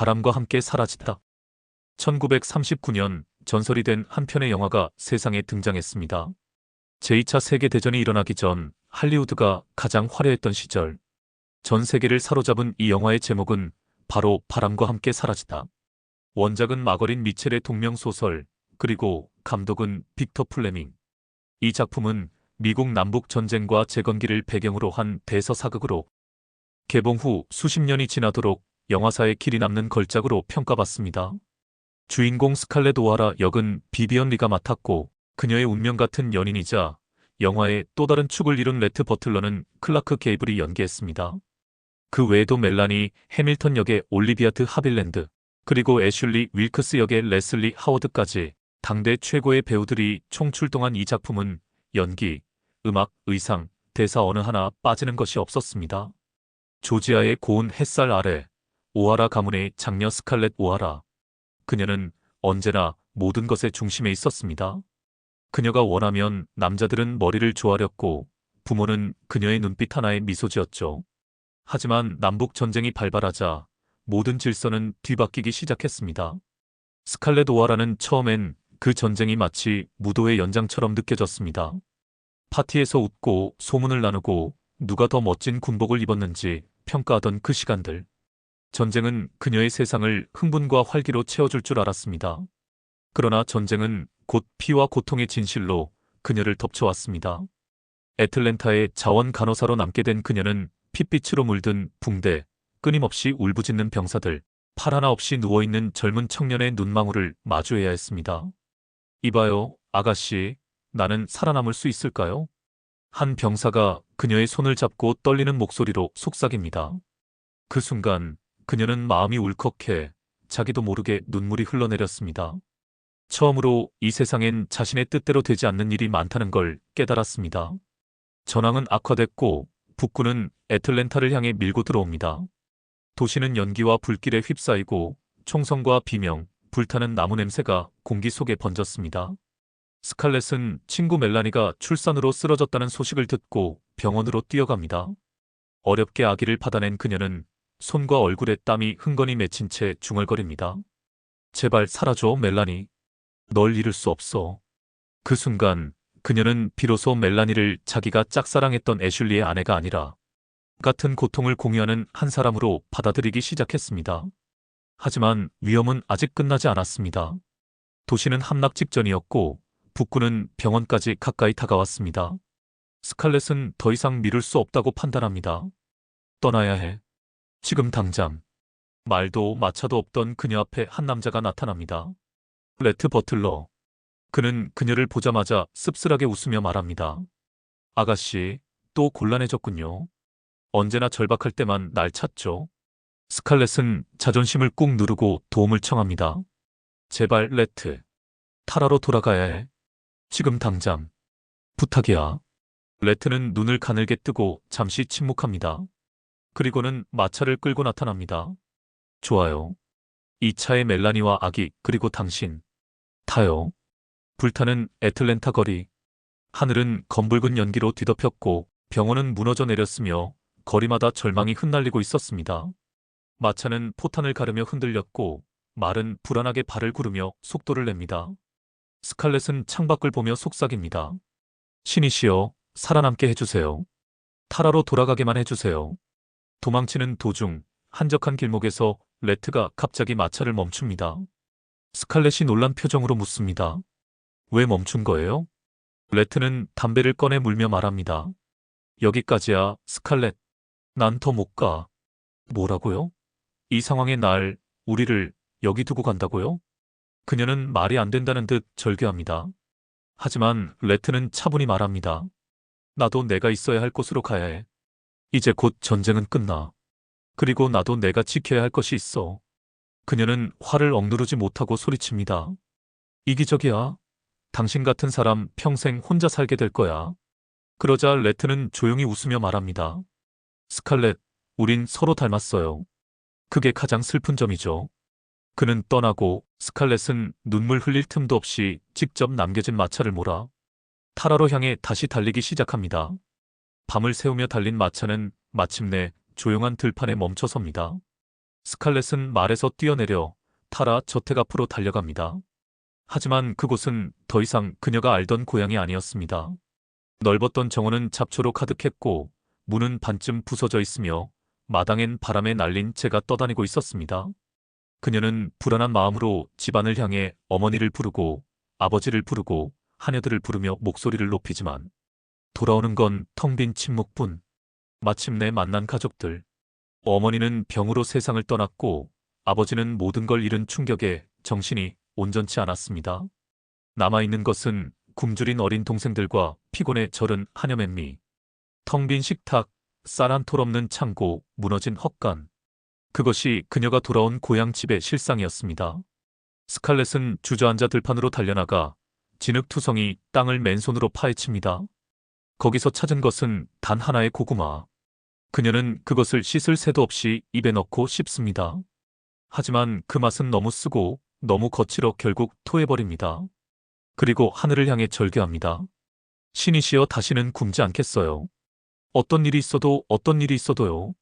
바람과 함께 사라지다. 1939년 전설이 된 한 편의 영화가 세상에 등장했습니다. 제2차 세계대전이 일어나기 전 할리우드가 가장 화려했던 시절, 전 세계를 사로잡은 이 영화의 제목은 바로 바람과 함께 사라지다. 원작은 마거린 미첼의 동명소설, 그리고 감독은 빅터 플레밍. 이 작품은 미국 남북전쟁과 재건기를 배경으로 한 대서사극으로 개봉 후 수십 년이 지나도록 영화사에 길이 남는 걸작으로 평가받습니다. 주인공 스칼렛 오하라 역은 비비언 리가 맡았고, 그녀의 운명 같은 연인이자 영화의 또 다른 축을 이룬 레트 버틀러는 클라크 게이블이 연기했습니다. 그 외에도 멜라니 해밀턴 역의 올리비아트 하빌랜드, 그리고 애슐리 윌크스 역의 레슬리 하워드까지 당대 최고의 배우들이 총출동한 이 작품은 연기, 음악, 의상, 대사 어느 하나 빠지는 것이 없었습니다. 조지아의 고운 햇살 아래 오하라 가문의 장녀 스칼렛 오하라. 그녀는 언제나 모든 것의 중심에 있었습니다. 그녀가 원하면 남자들은 머리를 조아렸고 부모는 그녀의 눈빛 하나에 미소 지었죠. 하지만 남북 전쟁이 발발하자 모든 질서는 뒤바뀌기 시작했습니다. 스칼렛 오하라는 처음엔 그 전쟁이 마치 무도의 연장처럼 느껴졌습니다. 파티에서 웃고 소문을 나누고 누가 더 멋진 군복을 입었는지 평가하던 그 시간들. 전쟁은 그녀의 세상을 흥분과 활기로 채워줄 줄 알았습니다. 그러나 전쟁은 곧 피와 고통의 진실로 그녀를 덮쳐왔습니다. 애틀랜타의 자원 간호사로 남게 된 그녀는 핏빛으로 물든 붕대, 끊임없이 울부짖는 병사들, 팔 하나 없이 누워있는 젊은 청년의 눈망울을 마주해야 했습니다. 이봐요, 아가씨, 나는 살아남을 수 있을까요? 한 병사가 그녀의 손을 잡고 떨리는 목소리로 속삭입니다. 그 순간 그녀는 마음이 울컥해 자기도 모르게 눈물이 흘러내렸습니다. 처음으로 이 세상엔 자신의 뜻대로 되지 않는 일이 많다는 걸 깨달았습니다. 전황은 악화됐고 북군은 애틀랜타를 향해 밀고 들어옵니다. 도시는 연기와 불길에 휩싸이고 총성과 비명, 불타는 나무 냄새가 공기 속에 번졌습니다. 스칼렛은 친구 멜라니가 출산으로 쓰러졌다는 소식을 듣고 병원으로 뛰어갑니다. 어렵게 아기를 받아낸 그녀는 손과 얼굴에 땀이 흥건히 맺힌 채 중얼거립니다. 제발 사라져, 멜라니. 널 잃을 수 없어. 그 순간 그녀는 비로소 멜라니를 자기가 짝사랑했던 애슐리의 아내가 아니라 같은 고통을 공유하는 한 사람으로 받아들이기 시작했습니다. 하지만 위험은 아직 끝나지 않았습니다. 도시는 함락 직전이었고 북군은 병원까지 가까이 다가왔습니다. 스칼렛은 더 이상 미룰 수 없다고 판단합니다. 떠나야 해. 지금 당장. 말도 마차도 없던 그녀 앞에 한 남자가 나타납니다. 레트 버틀러. 그는 그녀를 보자마자 씁쓸하게 웃으며 말합니다. 아가씨, 또 곤란해졌군요. 언제나 절박할 때만 날 찾죠. 스칼렛은 자존심을 꾹 누르고 도움을 청합니다. 제발, 레트. 타라로 돌아가야 해. 지금 당장. 부탁이야. 레트는 눈을 가늘게 뜨고 잠시 침묵합니다. 그리고는 마차를 끌고 나타납니다. 좋아요. 이 차에 멜라니와 아기, 그리고 당신. 타요. 불타는 애틀랜타 거리. 하늘은 검붉은 연기로 뒤덮였고 병원은 무너져 내렸으며 거리마다 절망이 흩날리고 있었습니다. 마차는 포탄을 가르며 흔들렸고 말은 불안하게 발을 구르며 속도를 냅니다. 스칼렛은 창밖을 보며 속삭입니다. 신이시여, 살아남게 해주세요. 타라로 돌아가게만 해주세요. 도망치는 도중 한적한 길목에서 레트가 갑자기 마차를 멈춥니다. 스칼렛이 놀란 표정으로 묻습니다. 왜 멈춘 거예요? 레트는 담배를 꺼내 물며 말합니다. 여기까지야, 스칼렛. 난 더 못 가. 뭐라고요? 이 상황에 우리를 여기 두고 간다고요? 그녀는 말이 안 된다는 듯 절규합니다. 하지만 레트는 차분히 말합니다. 나도 내가 있어야 할 곳으로 가야 해. 이제 곧 전쟁은 끝나. 그리고 나도 내가 지켜야 할 것이 있어. 그녀는 화를 억누르지 못하고 소리칩니다. 이기적이야. 당신 같은 사람 평생 혼자 살게 될 거야. 그러자 레트는 조용히 웃으며 말합니다. 스칼렛, 우린 서로 닮았어요. 그게 가장 슬픈 점이죠. 그는 떠나고 스칼렛은 눈물 흘릴 틈도 없이 직접 남겨진 마차를 몰아 타라로 향해 다시 달리기 시작합니다. 밤을 새우며 달린 마차는 마침내 조용한 들판에 멈춰섭니다. 스칼렛은 말에서 뛰어내려 타라 저택 앞으로 달려갑니다. 하지만 그곳은 더 이상 그녀가 알던 고향이 아니었습니다. 넓었던 정원은 잡초로 가득했고 문은 반쯤 부서져 있으며 마당엔 바람에 날린 재가 떠다니고 있었습니다. 그녀는 불안한 마음으로 집안을 향해 어머니를 부르고 아버지를 부르고 하녀들을 부르며 목소리를 높이지만 돌아오는 건 텅 빈 침묵뿐. 마침내 만난 가족들. 어머니는 병으로 세상을 떠났고 아버지는 모든 걸 잃은 충격에 정신이 온전치 않았습니다. 남아있는 것은 굶주린 어린 동생들과 피곤에 절은 하녀맨미. 텅 빈 식탁, 쌀 한 톨 없는 창고, 무너진 헛간. 그것이 그녀가 돌아온 고향 집의 실상이었습니다. 스칼렛은 주저앉아 들판으로 달려나가 진흙투성이 땅을 맨손으로 파헤칩니다. 거기서 찾은 것은 단 하나의 고구마. 그녀는 그것을 씻을 새도 없이 입에 넣고 씹습니다. 하지만 그 맛은 너무 쓰고 너무 거칠어 결국 토해버립니다. 그리고 하늘을 향해 절규합니다. 신이시여 다시는 굶지 않겠어요. 어떤 일이 있어도요.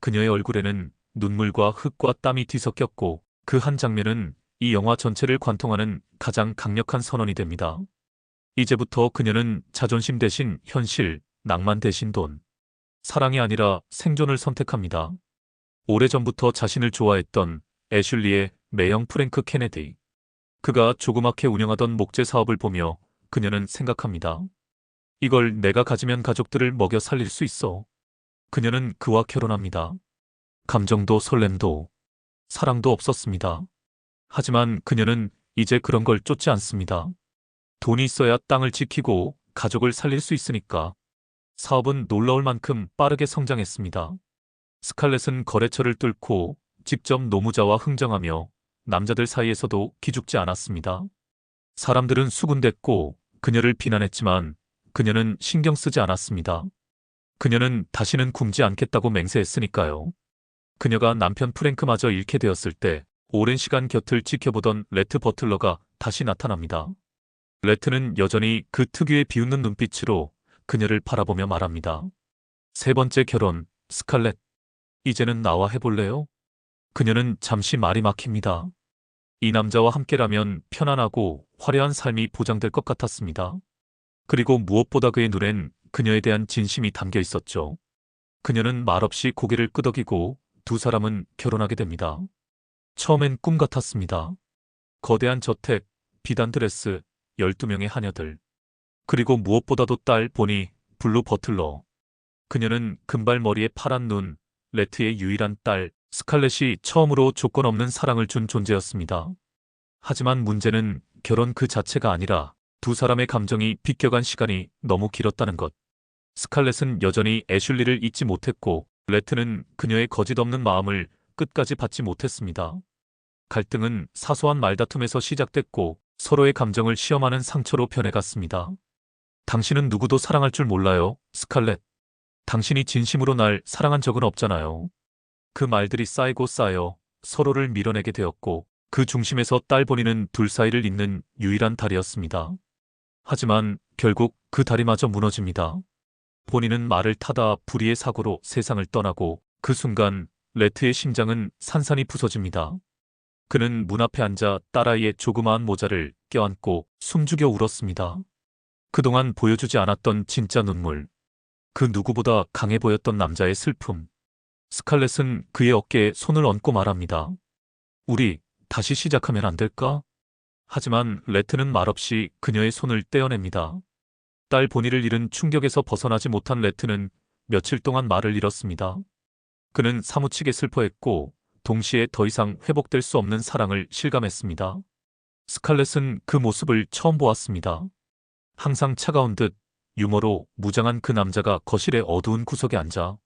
그녀의 얼굴에는 눈물과 흙과 땀이 뒤섞였고 그 한 장면은 이 영화 전체를 관통하는 가장 강력한 선언이 됩니다. 이제부터 그녀는 자존심 대신 현실, 낭만 대신 돈, 사랑이 아니라 생존을 선택합니다. 오래전부터 자신을 좋아했던 애슐리의 매형 프랭크 케네디. 그가 조그맣게 운영하던 목재 사업을 보며 그녀는 생각합니다. 이걸 내가 가지면 가족들을 먹여 살릴 수 있어. 그녀는 그와 결혼합니다. 감정도 설렘도 사랑도 없었습니다. 하지만 그녀는 이제 그런 걸 쫓지 않습니다. 돈이 있어야 땅을 지키고 가족을 살릴 수 있으니까. 사업은 놀라울 만큼 빠르게 성장했습니다. 스칼렛은 거래처를 뚫고 직접 노무자와 흥정하며 남자들 사이에서도 기죽지 않았습니다. 사람들은 수군댔고 그녀를 비난했지만 그녀는 신경 쓰지 않았습니다. 그녀는 다시는 굶지 않겠다고 맹세했으니까요. 그녀가 남편 프랭크마저 잃게 되었을 때 오랜 시간 곁을 지켜보던 레트 버틀러가 다시 나타납니다. 레트는 여전히 그 특유의 비웃는 눈빛으로 그녀를 바라보며 말합니다. 세 번째 결혼, 스칼렛. 이제는 나와 해볼래요? 그녀는 잠시 말이 막힙니다. 이 남자와 함께라면 편안하고 화려한 삶이 보장될 것 같았습니다. 그리고 무엇보다 그의 눈엔 그녀에 대한 진심이 담겨 있었죠. 그녀는 말없이 고개를 끄덕이고 두 사람은 결혼하게 됩니다. 처음엔 꿈 같았습니다. 거대한 저택, 비단 드레스, 12명의 하녀들. 그리고 무엇보다도 딸 보니, 블루 버틀러. 그녀는 금발머리에 파란 눈, 레트의 유일한 딸, 스칼렛이 처음으로 조건 없는 사랑을 준 존재였습니다. 하지만 문제는 결혼 그 자체가 아니라 두 사람의 감정이 비껴간 시간이 너무 길었다는 것. 스칼렛은 여전히 애슐리를 잊지 못했고 레트는 그녀의 거짓없는 마음을 끝까지 받지 못했습니다. 갈등은 사소한 말다툼에서 시작됐고 서로의 감정을 시험하는 상처로 변해갔습니다. 당신은 누구도 사랑할 줄 몰라요, 스칼렛. 당신이 진심으로 날 사랑한 적은 없잖아요. 그 말들이 쌓이고 쌓여 서로를 밀어내게 되었고 그 중심에서 딸 보니는 둘 사이를 잇는 유일한 다리였습니다. 하지만 결국 그 다리마저 무너집니다. 보니는 말을 타다 불의의 사고로 세상을 떠나고 그 순간 레트의 심장은 산산이 부서집니다. 그는 문 앞에 앉아 딸아이의 조그마한 모자를 껴안고 숨죽여 울었습니다. 그동안 보여주지 않았던 진짜 눈물. 그 누구보다 강해 보였던 남자의 슬픔. 스칼렛은 그의 어깨에 손을 얹고 말합니다. 우리 다시 시작하면 안 될까? 하지만 레트는 말없이 그녀의 손을 떼어냅니다. 딸 보니를 잃은 충격에서 벗어나지 못한 레트는 며칠 동안 말을 잃었습니다. 그는 사무치게 슬퍼했고 동시에 더 이상 회복될 수 없는 사랑을 실감했습니다. 스칼렛은 그 모습을 처음 보았습니다. 항상 차가운 듯 유머로 무장한 그 남자가 거실의 어두운 구석에 앉아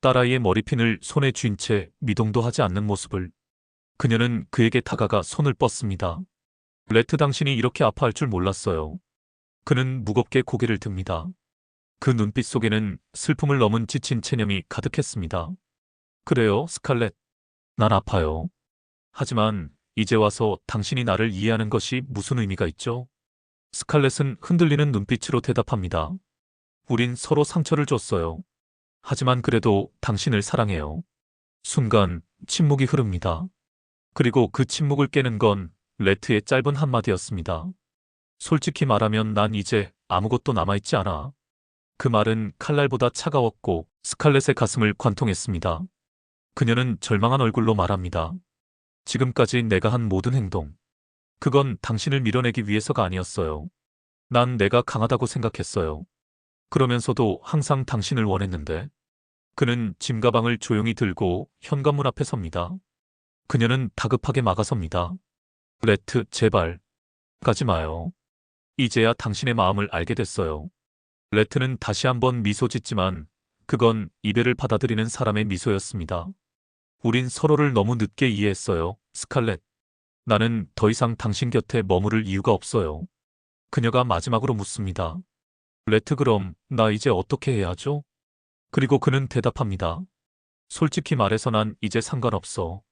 딸아이의 머리핀을 손에 쥔 채 미동도 하지 않는 모습을. 그녀는 그에게 다가가 손을 뻗습니다. 레트 당신이 이렇게 아파할 줄 몰랐어요. 그는 무겁게 고개를 듭니다. 그 눈빛 속에는 슬픔을 넘은 지친 체념이 가득했습니다. 그래요, 스칼렛. 난 아파요. 하지만 이제 와서 당신이 나를 이해하는 것이 무슨 의미가 있죠? 스칼렛은 흔들리는 눈빛으로 대답합니다. 우린 서로 상처를 줬어요. 하지만 그래도 당신을 사랑해요. 순간 침묵이 흐릅니다. 그리고 그 침묵을 깨는 건 레트의 짧은 한마디였습니다. 솔직히 말하면 난 이제 아무것도 남아있지 않아. 그 말은 칼날보다 차가웠고 스칼렛의 가슴을 관통했습니다. 그녀는 절망한 얼굴로 말합니다. 지금까지 내가 한 모든 행동. 그건 당신을 밀어내기 위해서가 아니었어요. 난 내가 강하다고 생각했어요. 그러면서도 항상 당신을 원했는데. 그는 짐가방을 조용히 들고 현관문 앞에 섭니다. 그녀는 다급하게 막아섭니다. 레트, 제발. 가지 마요. 이제야 당신의 마음을 알게 됐어요. 레트는 다시 한번 미소 짓지만 그건 이별을 받아들이는 사람의 미소였습니다. 우린 서로를 너무 늦게 이해했어요, 스칼렛. 나는 더 이상 당신 곁에 머무를 이유가 없어요. 그녀가 마지막으로 묻습니다. 레트, 그럼 나 이제 어떻게 해야 하죠? 그리고 그는 대답합니다. 솔직히 말해서 난 이제 상관없어.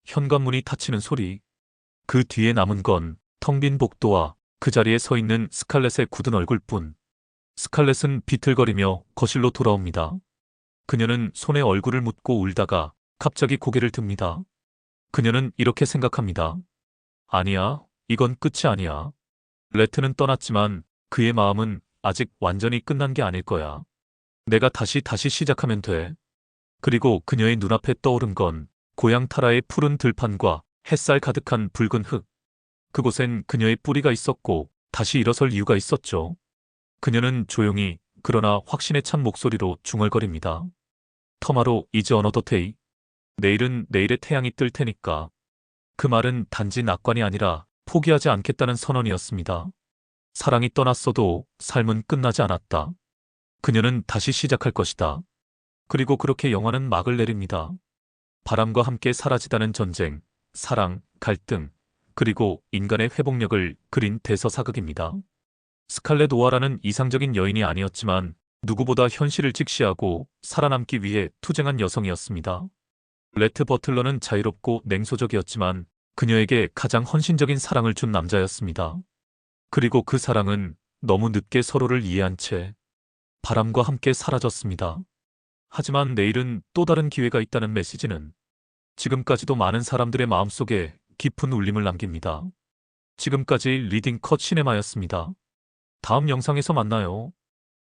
현관문이 닫히는 소리. 그 뒤에 남은 건 텅 빈 복도와 그 자리에 서 있는 스칼렛의 굳은 얼굴뿐. 스칼렛은 비틀거리며 거실로 돌아옵니다. 그녀는 손에 얼굴을 묻고 울다가 갑자기 고개를 듭니다. 그녀는 이렇게 생각합니다. 아니야, 이건 끝이 아니야. 레트는 떠났지만 그의 마음은 아직 완전히 끝난 게 아닐 거야. 내가 다시 시작하면 돼. 그리고 그녀의 눈앞에 떠오른 건 고향 타라의 푸른 들판과 햇살 가득한 붉은 흙. 그곳엔 그녀의 뿌리가 있었고 다시 일어설 이유가 있었죠. 그녀는 조용히 그러나 확신에 찬 목소리로 중얼거립니다. 터마로 이즈 어너더 데이. 내일은 내일의 태양이 뜰 테니까. 그 말은 단지 낙관이 아니라 포기하지 않겠다는 선언이었습니다. 사랑이 떠났어도 삶은 끝나지 않았다. 그녀는 다시 시작할 것이다. 그리고 그렇게 영화는 막을 내립니다. 바람과 함께 사라지다는 전쟁, 사랑, 갈등, 그리고 인간의 회복력을 그린 대서사극입니다. 스칼렛 오하라는 이상적인 여인이 아니었지만 누구보다 현실을 직시하고 살아남기 위해 투쟁한 여성이었습니다. 레트 버틀러는 자유롭고 냉소적이었지만 그녀에게 가장 헌신적인 사랑을 준 남자였습니다. 그리고 그 사랑은 너무 늦게 서로를 이해한 채 바람과 함께 사라졌습니다. 하지만 내일은 또 다른 기회가 있다는 메시지는 지금까지도 많은 사람들의 마음속에 깊은 울림을 남깁니다. 지금까지 리딩 컷 시네마였습니다. 다음 영상에서 만나요.